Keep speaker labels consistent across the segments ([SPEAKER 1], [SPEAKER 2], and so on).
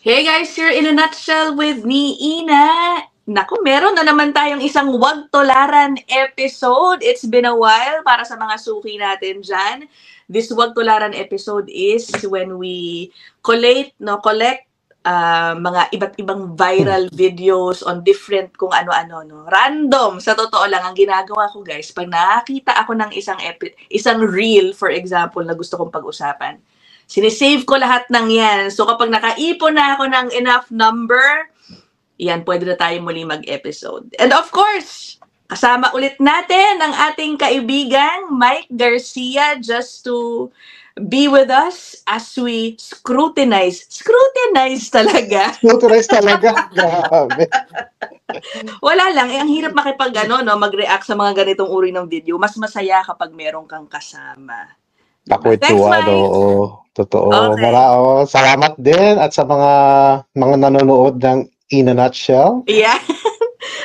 [SPEAKER 1] Hey guys, here in a nutshell with me, Ina. Naku, meron na naman tayong isang Wag Tularan episode. It's been a while para sa mga suki natin dyan. This Wag Tularan episode is when we collect mga iba't ibang viral videos on different kung ano-ano. No? Random, sa totoo lang, ang ginagawa ko guys, pag nakakita ako ng isang reel, for example, na gusto kong pag-usapan, sinisave ko lahat ng yan. So kapag nakaipon na ako ng enough number, yan, pwede na tayo muli mag-episode. And of course, kasama ulit natin ang ating kaibigang Mike Garcia just to be with us as we scrutinize. Scrutinize talaga.
[SPEAKER 2] Scrutinize talaga. Grabe.
[SPEAKER 1] Wala lang. Ang hirap mag-react sa mga ganitong uri ng video. Mas masaya kapag meron kang kasama.
[SPEAKER 2] Pakwentuhan, oo. Totoo.
[SPEAKER 1] Okay.
[SPEAKER 2] Salamat din at sa mga nanonood ng In a Nutshell.
[SPEAKER 1] Yeah.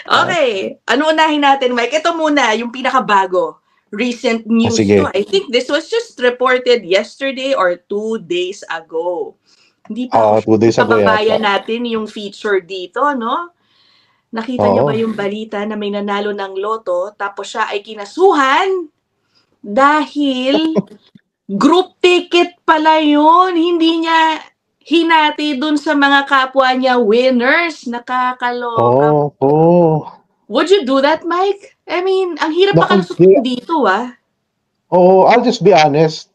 [SPEAKER 1] Okay. Ano unahin natin, Mike? Ito muna, yung pinakabago. Recent news to. I think this was just reported yesterday or 2 days ago. Hindi pa
[SPEAKER 2] 2 days ago
[SPEAKER 1] kababayan natin yung feature dito, no? Nakita niyo ba yung balita na may nanalo ng loto tapos siya ay kinasuhan dahil group ticket pala yun. Hindi niya hinati dun sa mga kapwa niya winners. Nakakaloka. Would you do that, Mike? I mean, ang hirap makalusot dito,
[SPEAKER 2] I'll just be honest.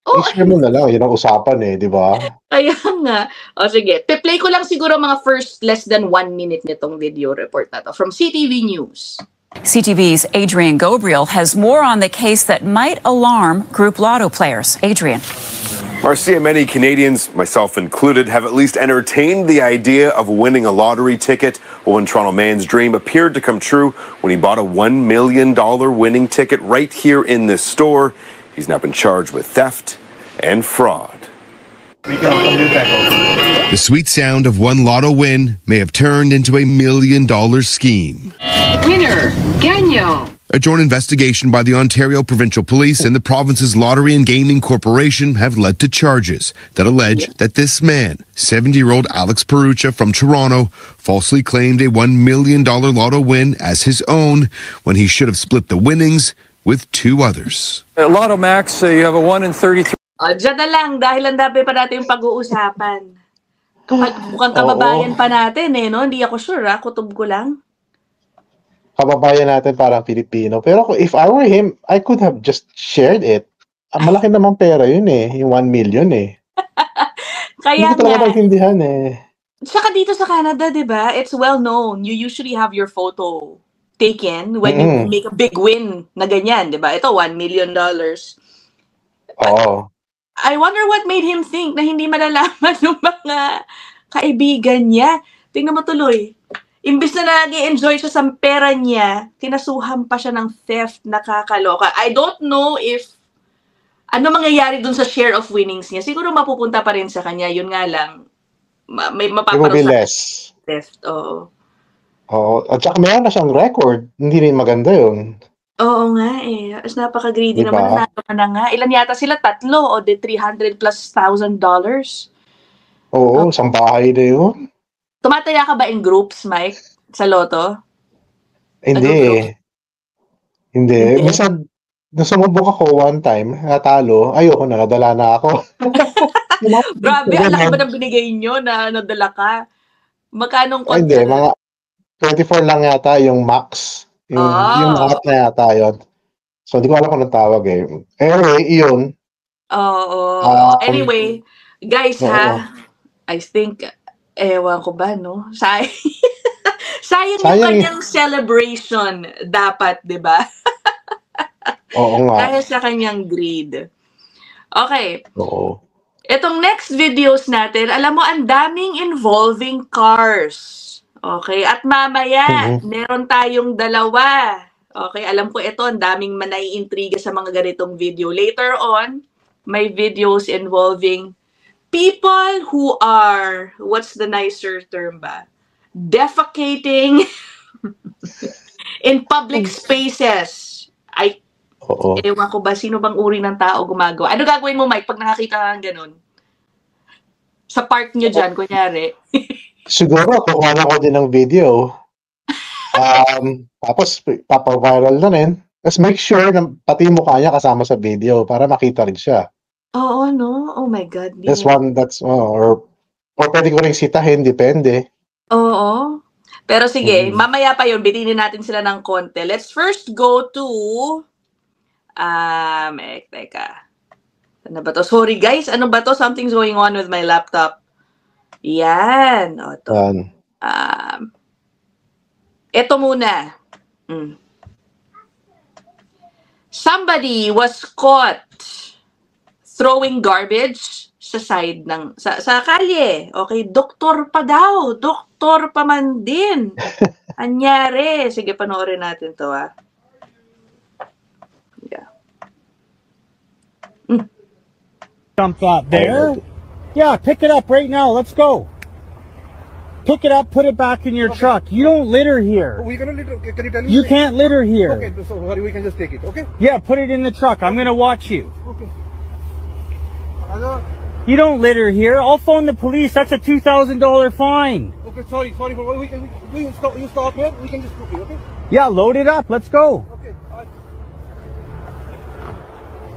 [SPEAKER 2] I-share mo na lang. Yun ang usapan di ba?
[SPEAKER 1] Kaya nga. Sige. Pe-play ko lang siguro mga first less than 1 minute nitong video report na to from CTV News.
[SPEAKER 3] CTV's Adrian Gabriel has more on the case that might alarm Group Lotto players. Adrian.
[SPEAKER 4] Marcia, many Canadians, myself included, have at least entertained the idea of winning a lottery ticket. One Toronto man's dream appeared to come true when he bought a $1 million winning ticket right here in this store. He's now been charged with theft and fraud.
[SPEAKER 5] The sweet sound of one lotto win may have turned into a $1 million scheme.
[SPEAKER 6] Winner, Ganyo.
[SPEAKER 5] A joint investigation by the Ontario Provincial Police and the province's Lottery and Gaming Corporation have led to charges that allege that this man, 70-year-old Alex Perucha from Toronto, falsely claimed a $1 million lotto win as his own when he should have split the winnings with 2 others.
[SPEAKER 7] At Lotto Max, you have a 1 in 33.
[SPEAKER 1] Diyan na lang, dahil ang dami pa natin yung pag-uusapan. Mukhang kababayan pa natin no? Hindi ako sure kutob ko lang.
[SPEAKER 2] Kababayan natin parang Pilipino. Pero if I were him, I could have just shared it. Malaki naman pera yun yung 1 million
[SPEAKER 1] Kaya
[SPEAKER 2] hindi ko talaga maintindihan
[SPEAKER 1] Saka dito sa Canada, di ba? It's well known. You usually have your photo taken when you make a big win na ganyan, di ba? Ito, $1 million. I wonder what made him think na hindi malalaman ng mga kaibigan niya. Tingnan mo tuloy. Imbis na nag-enjoy siya sa pera niya, kinasuhan pa siya ng theft, nakakaloka. I don't know if ano mangyayari dun sa share of winnings niya. Siguro mapupunta pa rin sa kanya. Yun nga lang, may mapaparusahan theft.
[SPEAKER 2] At saka meron na siyang record. Hindi rin maganda yun.
[SPEAKER 1] Oo nga As napaka-greedy naman. Nanalo ka na nga. Ilan yata sila? 3 o de $300,000+.
[SPEAKER 2] Isang bahay na yun.
[SPEAKER 1] Tumataya ka ba in groups, Mike? Sa loto?
[SPEAKER 2] Hindi. Minsan, nasumubok ako one time, natalo, ayoko na, nadala na ako.
[SPEAKER 1] Grabe, alam ba na binigay nyo na nadala ka? Magkanong kontra?
[SPEAKER 2] Hindi, mga 24 lang yata yung max. Yung lahat na yata yun. So, hindi ko alam kung anong tawag Anyway, yun.
[SPEAKER 1] Anyway, guys I think ewan ko ba, no? Sayang yung kanyang celebration dapat, di ba?
[SPEAKER 2] Oo nga.
[SPEAKER 1] Dahil sa kanyang greed. Okay. Itong next videos natin, alam mo, ang daming involving cars. Okay? At mamaya, meron tayong 2. Okay? Alam ko ito, ang daming manaiintriga sa mga ganitong video. Later on, may videos involving people who are, what's the nicer term ba? Defecating in public spaces. Ewan ko ba, sino bang uri ng tao gumagawa? Ano gagawin mo, Mike, pag nakakita ka ng ganun? Sa part nyo dyan, kunyari.
[SPEAKER 2] Siguro, kukuha na ko din ng video. Tapos, papaviral na rin. Tapos make sure na pati yung mukha niya kasama sa video para makita rin siya.
[SPEAKER 1] Oo, no? Oh my God.
[SPEAKER 2] Or pwede ko rin sitahin, depende.
[SPEAKER 1] Oo. Pero sige, mamaya pa yun, bitinin natin sila ng konti. Let's first go to... teka. Ano ba to? Sorry guys, ano ba to? Something's going on with my laptop. Yan. O, to. Ito muna. Somebody was caught throwing garbage sa side ng sa kalye. Okay, doktor pa daw. Doktor pa man din. Anyari. Sige, panoorin natin to, ha. Yeah.
[SPEAKER 8] Dump that there. Yeah, pick it up right now. Let's go. Pick it up, put it back in your truck. You don't litter here.
[SPEAKER 9] We're gonna litter. Can you tell me?
[SPEAKER 8] You can't litter here.
[SPEAKER 9] Okay, so we can just take it, okay?
[SPEAKER 8] Yeah, put it in the truck. I'm gonna watch you.
[SPEAKER 9] Okay.
[SPEAKER 8] You don't litter here. I'll phone the police. That's a $2,000 fine.
[SPEAKER 9] Okay, sorry for you stop here. We can just put it, okay?
[SPEAKER 8] Yeah, load it up. Let's go.
[SPEAKER 9] Okay.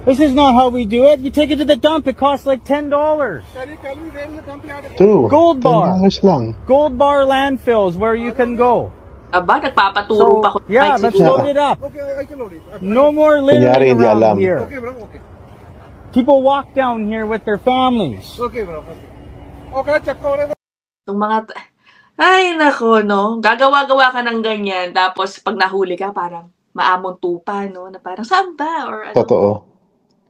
[SPEAKER 8] This is not how we do it. You take it to the dump. It costs like $10.
[SPEAKER 9] Can you tell me where the dump yard is?
[SPEAKER 8] Gold Bar.
[SPEAKER 2] $10 lang.
[SPEAKER 8] Gold Bar landfills where you can go.
[SPEAKER 1] Aba, nagpapaturo pa ko.
[SPEAKER 8] Yeah, let's load it up.
[SPEAKER 9] Okay, I can load it.
[SPEAKER 8] No more littering around here.
[SPEAKER 9] Okay, bro. Okay.
[SPEAKER 8] People walk down here with their families.
[SPEAKER 9] Okay, bro. Okay, check ko na.
[SPEAKER 1] Itong mga... Ay, nako, no? Gagawa-gawa ka ng ganyan, tapos pag nahuli ka, parang maamon tupa, no? Na parang, saan ba? Or ano?
[SPEAKER 2] Totoo.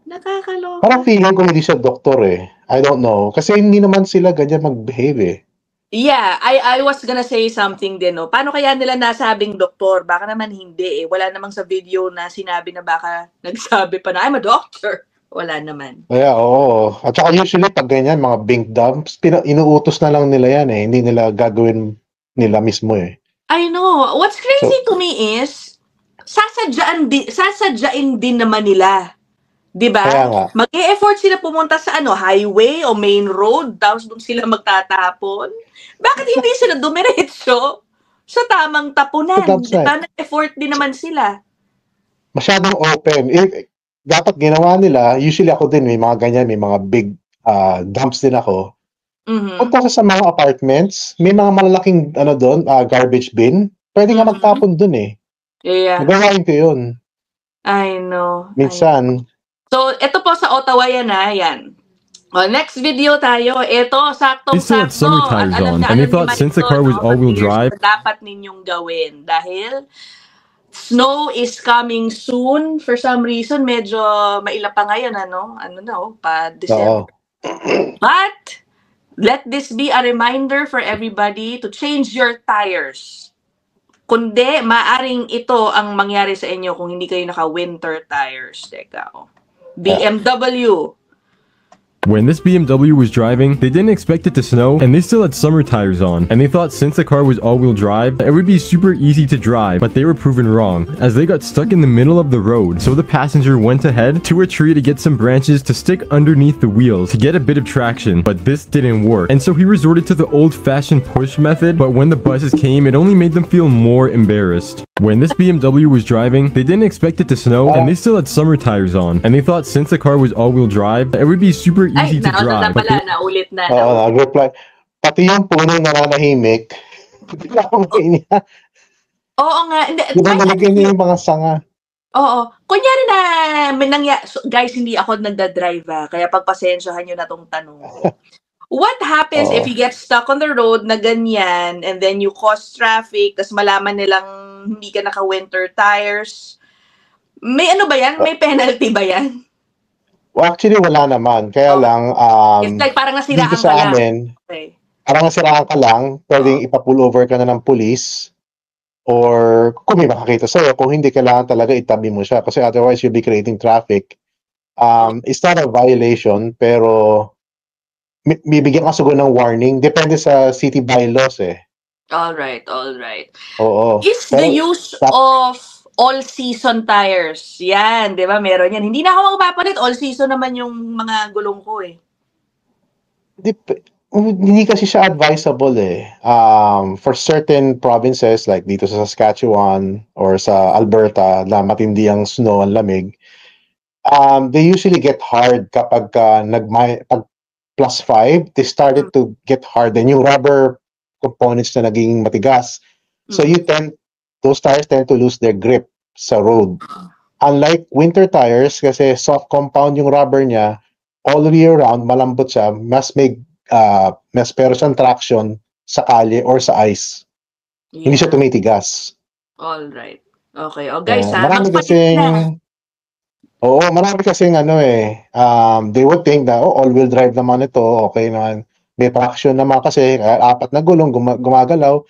[SPEAKER 1] Nakakaloka.
[SPEAKER 2] Parang feeling ko hindi siya doktor eh. I don't know. Kasi hindi naman sila ganyan mag-behave eh.
[SPEAKER 1] Yeah, I was gonna say something din, no? Paano kaya nila nasabing doktor? Baka naman hindi eh. Wala namang sa video na sinabi na baka nagsabi pa na, I'm a doctor. Wala naman.
[SPEAKER 2] Kaya, oo. At saka usually pag ganyan, mga bank dumps, inuutos na lang nila yan eh. Hindi nila gagawin nila mismo eh.
[SPEAKER 1] I know. What's crazy to me is, sasadyain din naman nila. Diba? Mag-e-effort sila pumunta sa highway o main road, tapos doon sila magtatapon. Bakit hindi sila dumiretso sa tamang tapunan? Diba? Nag-effort din naman sila.
[SPEAKER 2] Masyadong open. Dapat ginawa nila, usually ako din, may mga ganyan, may mga big dumps din ako. Punta ka sa mga apartments, may mga malalaking doon, garbage bin. Pwede nga magtapon doon eh.
[SPEAKER 1] Yeah.
[SPEAKER 2] Magawain ko yun.
[SPEAKER 1] I know.
[SPEAKER 2] Minsan.
[SPEAKER 1] So, ito po sa Ottawa yan, ha? Yan. Next video tayo. Ito, saktong-sakto.
[SPEAKER 10] And they thought since the car was all-wheel drive,
[SPEAKER 1] dapat ninyong gawin. Dahil snow is coming soon. For some reason, medyo maila pa ngayon, pa December. But, let this be a reminder for everybody to change your tires. Kundi, maaring ito ang mangyari sa inyo kung hindi kayo naka-winter tires. Teka, BMW.
[SPEAKER 10] When this BMW was driving, they didn't expect it to snow, and they still had summer tires on. And they thought since the car was all-wheel drive, it would be super easy to drive, but they were proven wrong, as they got stuck in the middle of the road. So the passenger went ahead to a tree to get some branches to stick underneath the wheels to get a bit of traction, but this didn't work. And so he resorted to the old-fashioned push method, but when the buses came, it only made them feel more embarrassed. When this BMW was driving, they didn't expect it to snow, and they still had summer tires on. And they thought since the car was all-wheel drive, it would be super easy to drive.
[SPEAKER 1] Naulit na.
[SPEAKER 2] Nag-reply. Pati yung punong nananahimik.
[SPEAKER 1] Oo nga.
[SPEAKER 2] Diba nalagyan niya yung mga sanga?
[SPEAKER 1] Oo. Kunyari na, guys, hindi ako nagdadrive kaya pagpasensyahan nyo na tong tanong. What happens if you get stuck on the road na ganyan and then you cause traffic tas malaman nilang hindi ka naka-winter tires? May ba yan? May penalty ba yan?
[SPEAKER 2] Well, actually, wala naman. Kaya lang,
[SPEAKER 1] it's like parang nasiraan
[SPEAKER 2] dito sa
[SPEAKER 1] ka lang.
[SPEAKER 2] amin, parang nasiraan ka lang, pwedeng ipa-pull over ka na ng police or kung may makakita sa'yo, kung hindi, kailangan talaga itabi mo siya kasi otherwise you'll be creating traffic. It's not a violation, pero bibigyan ka siguro ng warning. Depende sa city bylaws eh.
[SPEAKER 1] All right.
[SPEAKER 2] Oo.
[SPEAKER 1] Is the use of all-season tires. Yan, di ba? Meron yan. Hindi na ako magpapalit. All-season naman yung mga gulong ko eh.
[SPEAKER 2] Hindi kasi siya advisable eh. For certain provinces like dito sa Saskatchewan or sa Alberta na matindi ang snow, ang lamig, they usually get hard kapag pag +5, they started to get hard. Then yung rubber components na naging matigas. So those tires tend to lose their grip sa road. Unlike winter tires, kasi soft compound yung rubber niya, all year round, malambot siya, mas pero siyang traction sa kalye or sa ice. Hindi siya tumitigas.
[SPEAKER 1] All right. Okay. O guys,
[SPEAKER 2] marami kasing they would think na all-wheel drive naman ito, okay naman. May traction naman kasi 4 na gulong gumagalaw.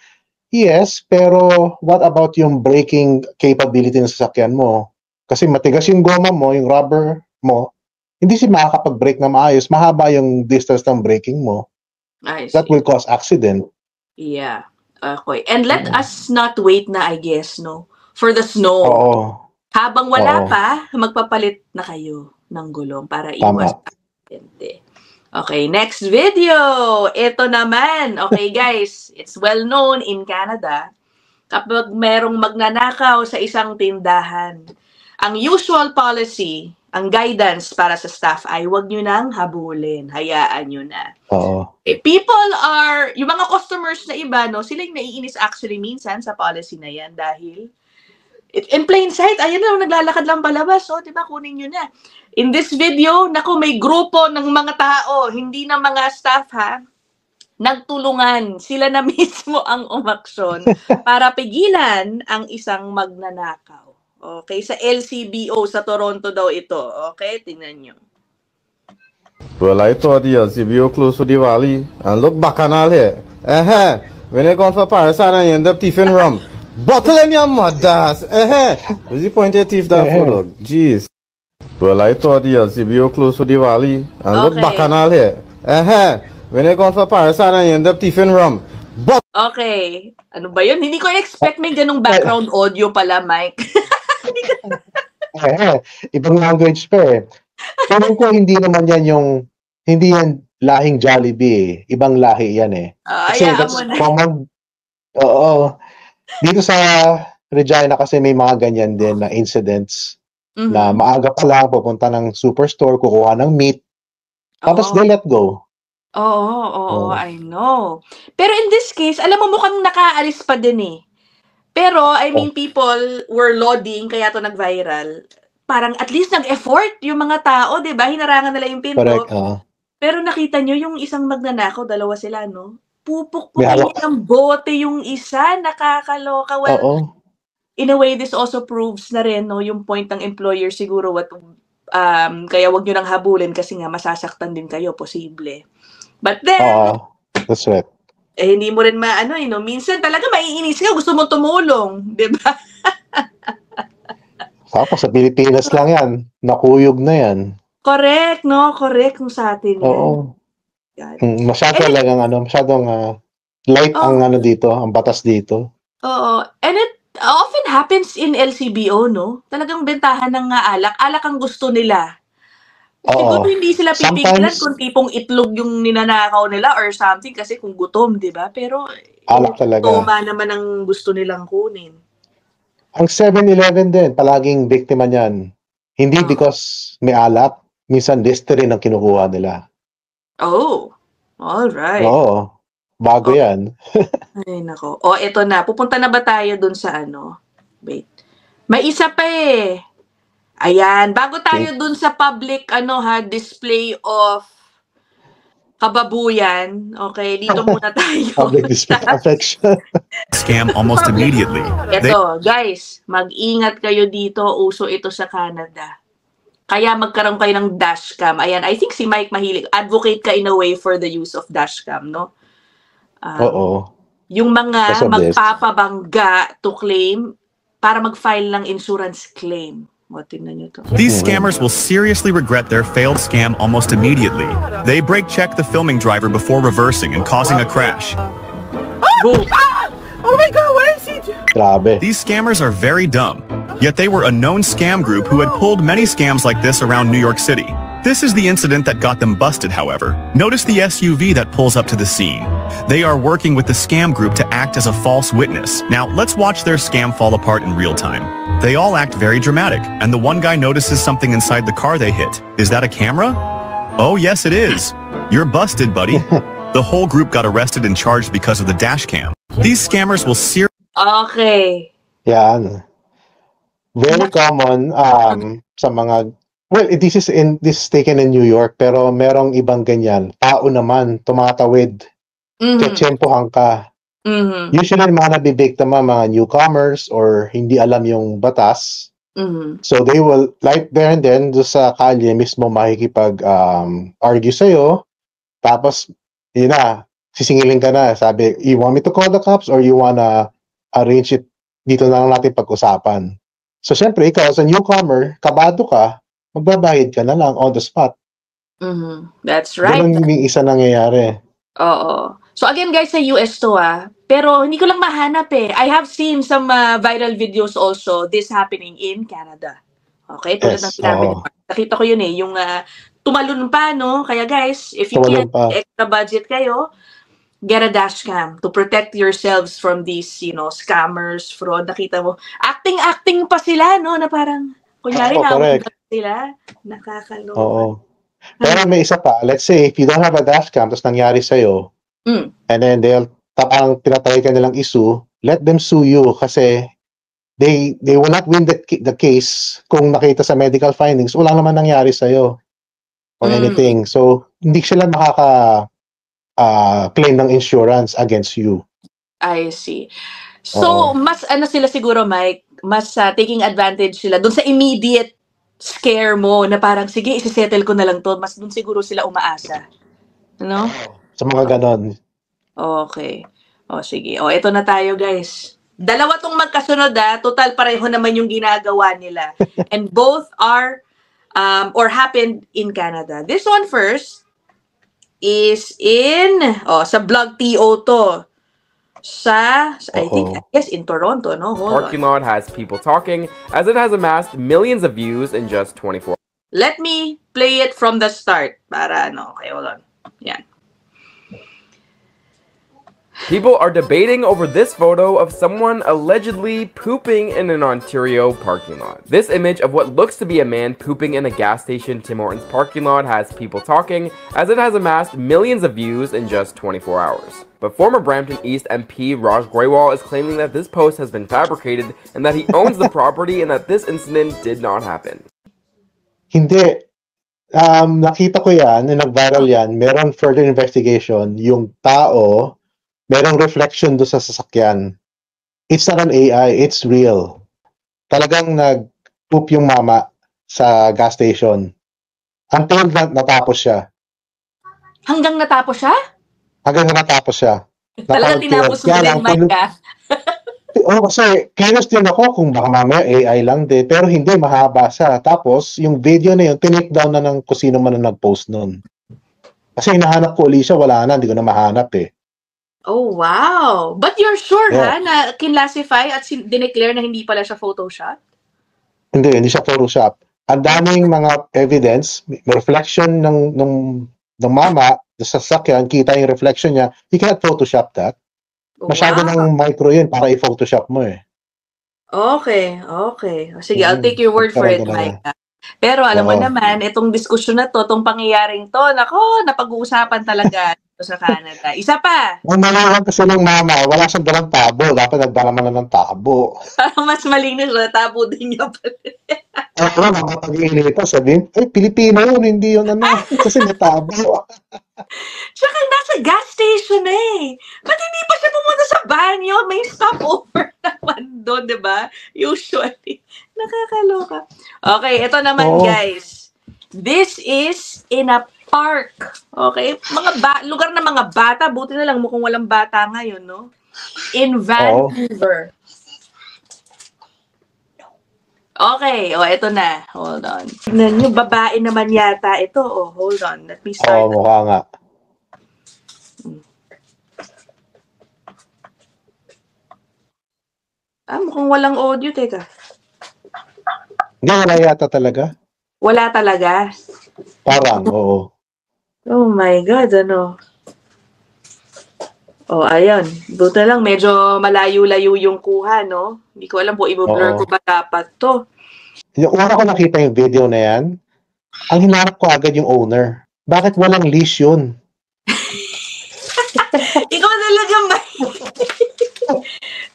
[SPEAKER 2] Yes, pero what about yung braking capability ng sasakyan mo? Kasi matigas yung goma mo, yung rubber mo, hindi siya makakapag-brake na maayos. Mahaba yung distance ng braking mo. That will cause accident.
[SPEAKER 1] Yeah. Okay. And let us not wait na, I guess, no? For the snow.
[SPEAKER 2] Oo.
[SPEAKER 1] Habang wala pa, magpapalit na kayo ng gulong para iwas aksidente. Okay, next video. Ito naman. Okay, guys. It's well known in Canada. Kapag merong magnanakaw sa isang tindahan, ang usual policy, ang guidance para sa staff ay huwag nyo nang habulin. Hayaan nyo na.
[SPEAKER 2] Oo.
[SPEAKER 1] People are, yung mga customers na iba, no, sila yung naiinis actually minsan sa policy na yan dahil in plain sight, ayan na, naglalakad lang palabas. O, diba, kunin nyo na. In this video, naku, may grupo ng mga tao, hindi na mga staff ha, nagtulungan. Sila na mismo ang umaksyon para pigilan ang isang magnanakaw. Okay, sa LCBO sa Toronto daw ito. Okay, tingnan nyo.
[SPEAKER 11] Well, I thought the LCBO close to Diwali and look bacchanal here. When they gone for Paris and I end up thieving rum. Bottle in your mother's. Where's the point your thief down for, dog? Jeez. Well, I thought the LCBO close to Diwali and look bacchanal here. When they gone for Paris and I end up thieving rum.
[SPEAKER 1] Okay. Ano ba yun? Hindi ko expect may ganung background audio pala, Mike.
[SPEAKER 2] Ibang language pa eh. Pero ko hindi naman yan hindi yan lahing Jollibee eh. Ibang lahi yan eh. Kasi that's common. Oo. Dito sa Regina kasi may mga ganyan din na incidents na maaga pa lang pupunta ng superstore, kukuha ng meat, tapos they let go.
[SPEAKER 1] Oo, I know. Pero in this case, alam mo mukhang nakaalis pa din eh. Pero, I mean, people were lauding, kaya to nag-viral. Parang at least nag-effort yung mga tao, di ba? Hinarangan nila yung pinto.
[SPEAKER 2] Correct,
[SPEAKER 1] Pero nakita nyo yung isang magnanakaw, dalawa sila, no? Pupuk-pukin ng bote yung isa, nakakaloka. Well, in a way, this also proves na rin, no, yung point ng employer siguro, kaya wag nyo nang habulin kasi nga masasaktan din kayo, posible. But then,
[SPEAKER 2] that's right.
[SPEAKER 1] Hindi mo rin no? Minsan talaga maiinis ka, gusto mo tumulong, di ba?
[SPEAKER 2] Tapos sa Pilipinas lang yan, nakuyog na yan.
[SPEAKER 1] Correct, no? Correct kung sa atin.
[SPEAKER 2] Oo. Masyadong light ang dito, ang batas dito.
[SPEAKER 1] Oo. And it often happens in LCBO, no? Talagang bentahan ng alak. Alak ang gusto nila. Siguro hindi sila pipigilan kung tipong itlog yung ninanakaw nila or something kasi kung gutom, di ba? Pero
[SPEAKER 2] alak talaga.
[SPEAKER 1] Toma naman ang gusto nilang kunin.
[SPEAKER 2] Ang 7-Eleven din, palaging biktima niyan. Hindi because may alak, minsan Listerine ang kinukuha nila.
[SPEAKER 1] Oh, all right.
[SPEAKER 2] Oo, bago yan.
[SPEAKER 1] Ay, nako. Eto na. Pupunta na ba tayo dun sa Wait. May isa pa eh. Ayan, bago tayo dun sa public display of kababuyan. Okay, dito muna tayo.
[SPEAKER 2] Public display of affection.
[SPEAKER 12] Scam almost immediately.
[SPEAKER 1] Ito, guys, mag-ingat kayo dito. Uso ito sa Canada. Kaya magkaroon kayo ng dashcam. Ayan, I think si Mike mahilig. Advocate ka in a way for the use of dashcam, no? Yung mga magpapabangga to claim para mag-file ng insurance claim.
[SPEAKER 12] These scammers will seriously regret their failed scam almost immediately. They brake check the filming driver before reversing and causing a crash.
[SPEAKER 9] Oh my God, what is he doing?
[SPEAKER 2] Grabe.
[SPEAKER 12] These scammers are very dumb, yet they were a known scam group who had pulled many scams like this around New York City. This is the incident that got them busted, however. Notice the SUV that pulls up to the scene. They are working with the scam group to act as a false witness. Now, let's watch their scam fall apart in real time. They all act very dramatic, and the one guy notices something inside the car they hit. Is that a camera? Oh, yes, it is. You're busted, buddy. The whole group got arrested and charged because of the dash cam. These scammers will
[SPEAKER 1] Okay.
[SPEAKER 2] Yan. Very common sa mga, well, this is taken in New York, pero merong ibang ganyan. Tao naman, tumatawid. Ketsyempohan ka. Usually, mga nabibiktima, mga newcomers or hindi alam yung batas. So, they will, like there and then, doon sa kalye mismo makikipag-argue sa'yo. Tapos, yun na, sisingilin ka na. Sabi, you want me to call the cops or you wanna arrange it? Dito na lang natin pag-usapan. So, syempre, ikaw, as a newcomer, kabado ka, magbabayad ka na lang on the spot.
[SPEAKER 1] That's right.
[SPEAKER 2] Ganun yung isa nangyayari.
[SPEAKER 1] Oo. So, again, guys, sa US to, pero hindi ko lang mahanap eh. I have seen some viral videos also, this happening in Canada. Okay? Tulad ng sinabi ni Mark. Nakita ko yun eh, yung tumalon pa, no? Kaya guys, if you can, extra budget kayo, get a dash cam to protect yourselves from these, scammers, fraud. Nakita mo, acting pa sila, no? Na parang, kunyari na sila. Nakakaloka.
[SPEAKER 2] Oo. Pero may isa pa, let's say, if you don't have a dash cam, tapos nangyari sa'yo, and then parang tinatry ka nilang issue, let them sue you kasi they will not win the case kung nakita sa medical findings, wala naman nangyari sa'yo or anything. So, hindi sila claim ng insurance against you.
[SPEAKER 1] I see. So, mas sila siguro, Mike, mas taking advantage sila dun sa immediate scare mo na parang, sige, isi-settle ko na lang to. Mas dun siguro sila umaasa. Ano?
[SPEAKER 2] Sa mga ganon.
[SPEAKER 1] Okay. Sige. Ito na tayo, guys. Dalawa tong magkasunod, total pareho naman yung ginagawa nila. And both are, or happened in Canada. This one first is sa Blog TO to. I guess in Toronto, no?
[SPEAKER 13] Parking lot has people talking, as it has amassed millions of views in just 24 hours.
[SPEAKER 1] Let me play it from the start. Okay, hold on. Yan.
[SPEAKER 13] People are debating over this photo of someone allegedly pooping in an Ontario parking lot. This image of what looks to be a man pooping in a gas station Tim Hortons parking lot has people talking, as it has amassed millions of views in just 24 hours. But former Brampton East MP Raj Grewal is claiming that this post has been fabricated and that he owns the property and that this incident did not happen.
[SPEAKER 2] Hindi. Nakita ko yan, nag-viral yan, meron further investigation, yung tao, merong reflection do sa sasakyan. It's not an AI, it's real. Talagang nag-poop yung mama sa gas station. Until natapos siya.
[SPEAKER 1] Hanggang natapos siya?
[SPEAKER 2] Hanggang natapos siya.
[SPEAKER 1] Talagang tinapos mo din, Mike,
[SPEAKER 2] kasi curious din ako kung baka mamaya AI lang din. Pero hindi, mahaba siya. Tapos, yung video na yun, tinake down na ng kung sino man na nag-post nun. Kasi hinahanap ko ulit siya, wala na, hindi ko na mahanap eh.
[SPEAKER 1] Oh, wow. But you're sure, na kinlassify at dineclare na hindi pala siya Photoshop?
[SPEAKER 2] Hindi siya Photoshop. Ang daming mga evidence, reflection ng mama sa sasakyan, kita yung reflection niya. You cannot Photoshop that. Masyado ng micro yun para i-Photoshop mo eh.
[SPEAKER 1] Okay. Sige, I'll take your word for it, Mike. Pero alam mo naman, itong diskusyon na to, itong pangyayaring to, napag-uusapan talaga sa Canada. Isa pa.
[SPEAKER 2] Malawan kasi ng mama, wala siyang dalang tabo. Dapat nagdala man na ng tabo.
[SPEAKER 1] Parang mas malinis na tabo din niya pala.
[SPEAKER 2] Ako na, kapag-iinita, sabihin, Pilipino yun, hindi yun kasi may tabo.
[SPEAKER 1] Tsaka nasa gas station eh. Ba't hindi pa siya pumunta sa banyo? May stopover naman doon, di ba? Usually. Nakakaloka. Okay, ito naman guys. This is in a park. Okay? Lugar na mga bata. Buti na lang mukhang walang bata ngayon, no? In Vancouver. Okay. Ito na. Hold on. Yung babae naman yata ito. Hold on. Let me start.
[SPEAKER 2] Mukha nga.
[SPEAKER 1] Mukhang walang audio. Teka.
[SPEAKER 2] Hindi, wala yata talaga.
[SPEAKER 1] Wala talaga.
[SPEAKER 2] Parang, oo.
[SPEAKER 1] Oh my God, ano? Oh, ayan. Buta lang, medyo malayo-layo yung kuha, no? Hindi ko alam kung i-blur ko ba dapat to.
[SPEAKER 2] Yung una ko nakita yung video na yan, ang hinarap ko agad yung owner. Bakit walang leash yun?
[SPEAKER 1] Ikaw talaga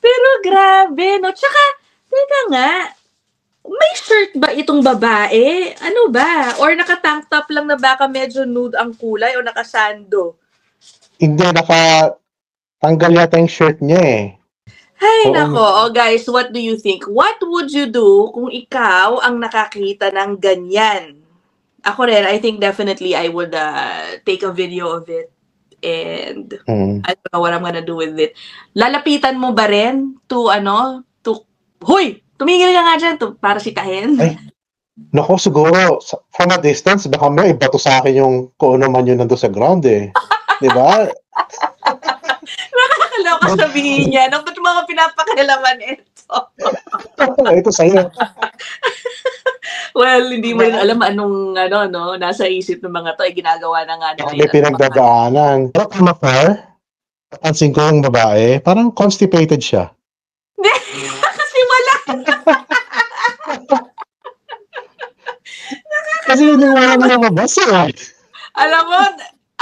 [SPEAKER 1] Pero grabe, no? Tsaka, teka nga, may shirt ba itong babae? Ano ba? Or naka-tank top lang na baka medyo nude ang kulay o naka-sando?
[SPEAKER 2] Hindi, tanggal yata yung shirt niya eh.
[SPEAKER 1] Ay, nako. Oh, guys, what do you think? What would you do kung ikaw ang nakakita ng ganyan? Ako rin, I think definitely I would take a video of it. And I don't know what I'm gonna do with it. Lalapitan mo ba rin to, Hoy! Tumigil ka nga dyan para sitahin.
[SPEAKER 2] Ay, nako, siguro, from a distance, baka may ibato sa akin yung kung ano man yun nandun sa ground eh. Diba?
[SPEAKER 1] Nakakaloka sabihin niya. Ba't mga pinapakailaman ito?
[SPEAKER 2] Ito sa'yo.
[SPEAKER 1] Well, hindi mo rin alam anong nasa isip ng mga to. Ginagawa na nga nila.
[SPEAKER 2] May pinagdadaanan. Pero from afar, pansin ko yung babae, parang constipated siya.
[SPEAKER 1] Kasi wala.
[SPEAKER 2] Kasi hindi wala na mabasa eh.
[SPEAKER 1] Alam mo,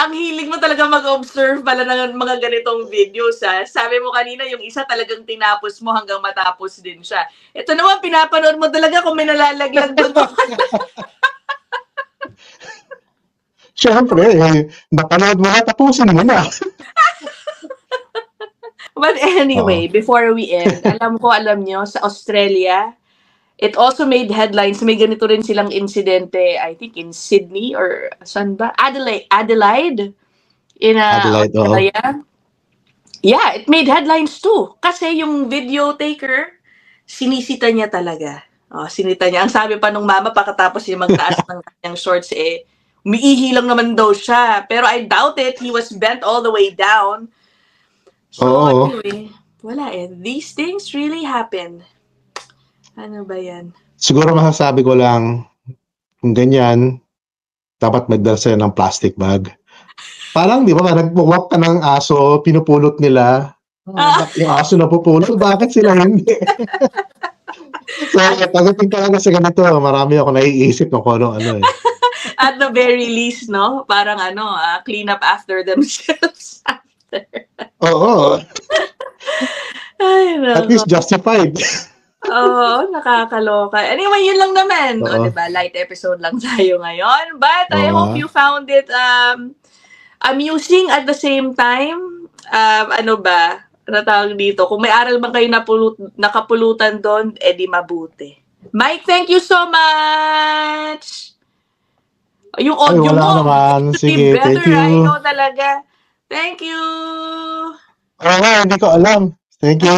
[SPEAKER 1] ang hilig mo talaga mag-observe pala ng mga ganitong videos, ha? Sabi mo kanina, yung isa talagang tinapos mo hanggang matapos din siya. Ito naman, pinapanood mo talaga kung may nalalaglag doon.
[SPEAKER 2] Siyempre, napanood mo na, tapusin mo na.
[SPEAKER 1] But anyway, before we end, alam nyo, sa Australia, it also made headlines. May ganito rin silang insidente, I think in Sydney or saan ba? Adelaide. In
[SPEAKER 2] Adelaide,
[SPEAKER 1] Australia. Yeah, it made headlines too. Kasi yung video taker, sinisita niya talaga. Sinita niya. Ang sabi pa nung mama, pagkatapos niya magtaas ng kanyang shorts, umiihi lang naman daw siya. Pero I doubt it. He was bent all the way down. So anyway, wala These things really happen. Ano ba yan?
[SPEAKER 2] Siguro masasabi ko lang, kung ganyan, dapat magdala sila ng plastic bag. Parang, di ba, nag-walk ka ng aso, pinupulot nila. Yung aso na pupulot, bakit sila hindi? So, pagdating talaga sa ganito, marami ako naiisip ng kung ano eh.
[SPEAKER 1] At the very least, no? Parang clean up after themselves after.
[SPEAKER 2] Oo.
[SPEAKER 1] Ay,
[SPEAKER 2] at least justified.
[SPEAKER 1] Oo, nakakaloka. Anyway, yun lang naman. Diba? Light episode lang tayo ngayon. But I hope you found it amusing at the same time. Natawag dito. Kung may aral man kayo nakapulutan doon, di mabuti. Mike, thank you so much! Yung audio
[SPEAKER 2] wala
[SPEAKER 1] mo.
[SPEAKER 2] Naman. Sige, thank you.
[SPEAKER 1] Ikaw talaga. Thank you!
[SPEAKER 2] Hindi ko alam. Thank you.